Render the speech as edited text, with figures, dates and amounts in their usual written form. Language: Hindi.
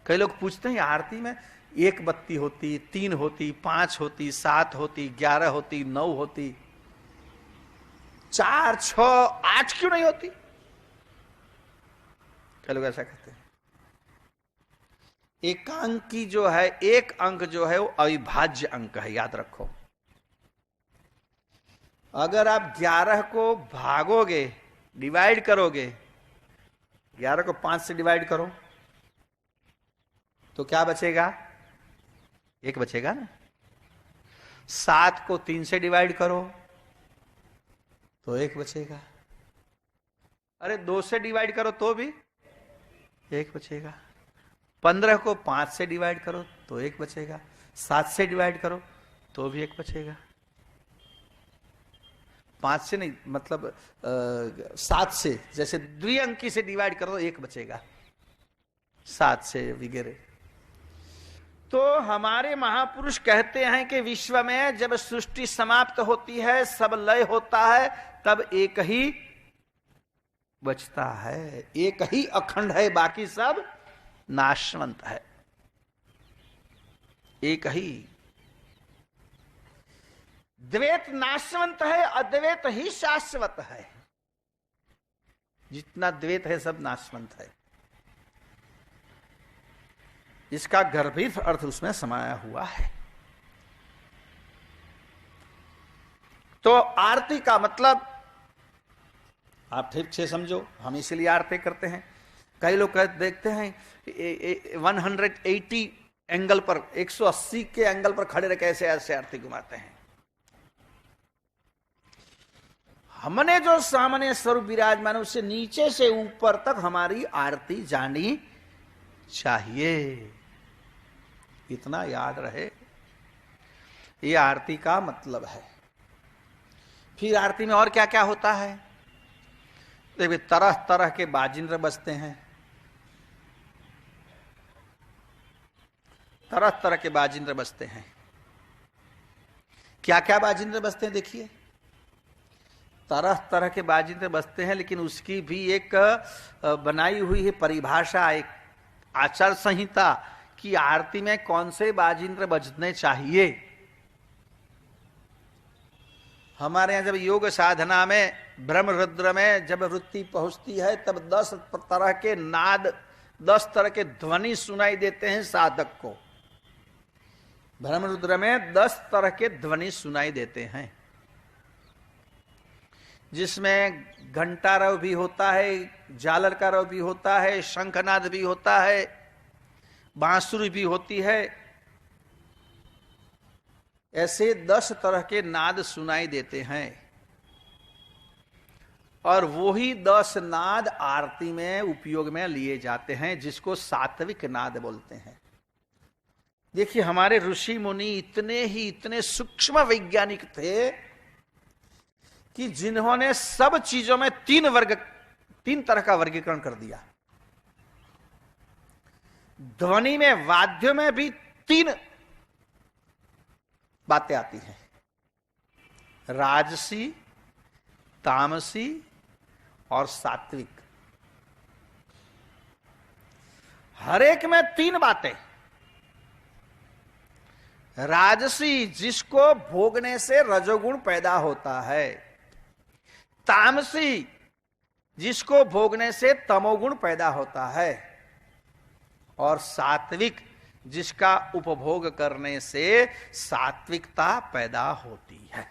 कई लोग पूछते हैं आरती में 1 बत्ती होती, 3 होती, 5 होती, 7 होती, 11 होती, 9 होती, 4, 6, 8 क्यों नहीं होती? कई लोग ऐसा कहते हैं। एकांक की जो है, एक अंक जो है वो अविभाज्य अंक है, याद रखो। अगर आप 11 को भागोगे, डिवाइड करोगे, 11 को 5 से डिवाइड करो तो क्या बचेगा? 1 बचेगा ना। 7 को 3 से डिवाइड करो तो 1 बचेगा। अरे 2 से डिवाइड करो तो भी 1 बचेगा। 15 को 5 से डिवाइड करो तो 1 बचेगा। 7 से डिवाइड करो तो भी 1 बचेगा। 5 से नहीं, मतलब 7 से, जैसे द्विअंकी से डिवाइड करो तो 1 बचेगा, 7 से वगैरह। तो हमारे महापुरुष कहते हैं कि विश्व में जब सृष्टि समाप्त होती है, सब लय होता है, तब एक ही बचता है, एक ही अखंड है, बाकी सब नाशवंत है। एक ही द्वैत नाशवंत है, अद्वैत ही शाश्वत है। जितना द्वैत है सब नाशवंत है। इसका गर्भित अर्थ उसमें समाया हुआ है। तो आरती का मतलब आप ठीक से समझो, हम इसलिए आरती करते हैं। कई लोग देखते हैं 180 एंगल पर, 180 के एंगल पर खड़े रह कैसे ऐसे आरती घुमाते हैं। हमने जो सामान्य स्वरूप विराजमान, उससे नीचे से ऊपर तक हमारी आरती जानी चाहिए, इतना याद रहे। ये आरती का मतलब है। फिर आरती में और क्या क्या होता है? देखिए, तरह तरह के बाजिंद्र बजते हैं, तरह तरह के बाजिंद्र बजते हैं। क्या क्या बाजिंद्र बजते हैं? देखिए, तरह तरह के बाजिंद्र बजते हैं, लेकिन उसकी भी एक बनाई हुई है परिभाषा, एक आचार संहिता कि आरती में कौन से बाजिंद्र बजने चाहिए। हमारे यहां जब योग साधना में ब्रह्मरुद्र में जब वृत्ति पहुंचती है, तब 10 तरह के नाद, 10 तरह के ध्वनि सुनाई देते हैं साधक को। ब्रह्मरुद्र में 10 तरह के ध्वनि सुनाई देते हैं, जिसमें घंटारव भी होता है, झालर का रव भी होता है, शंखनाद भी होता है, बांसुरी भी होती है। ऐसे 10 तरह के नाद सुनाई देते हैं, और वही 10 नाद आरती में उपयोग में लिए जाते हैं, जिसको सात्विक नाद बोलते हैं। देखिए, हमारे ऋषि मुनि इतने सूक्ष्म वैज्ञानिक थे कि जिन्होंने सब चीजों में 3 तरह का वर्गीकरण कर दिया। ध्वनि में, वाद्य में भी 3 बातें आती हैं, राजसी, तामसी और सात्विक। हर एक में 3 बातें। राजसी, जिसको भोगने से रजोगुण पैदा होता है। तामसी, जिसको भोगने से तमोगुण पैदा होता है। और सात्विक, जिसका उपभोग करने से सात्विकता पैदा होती है।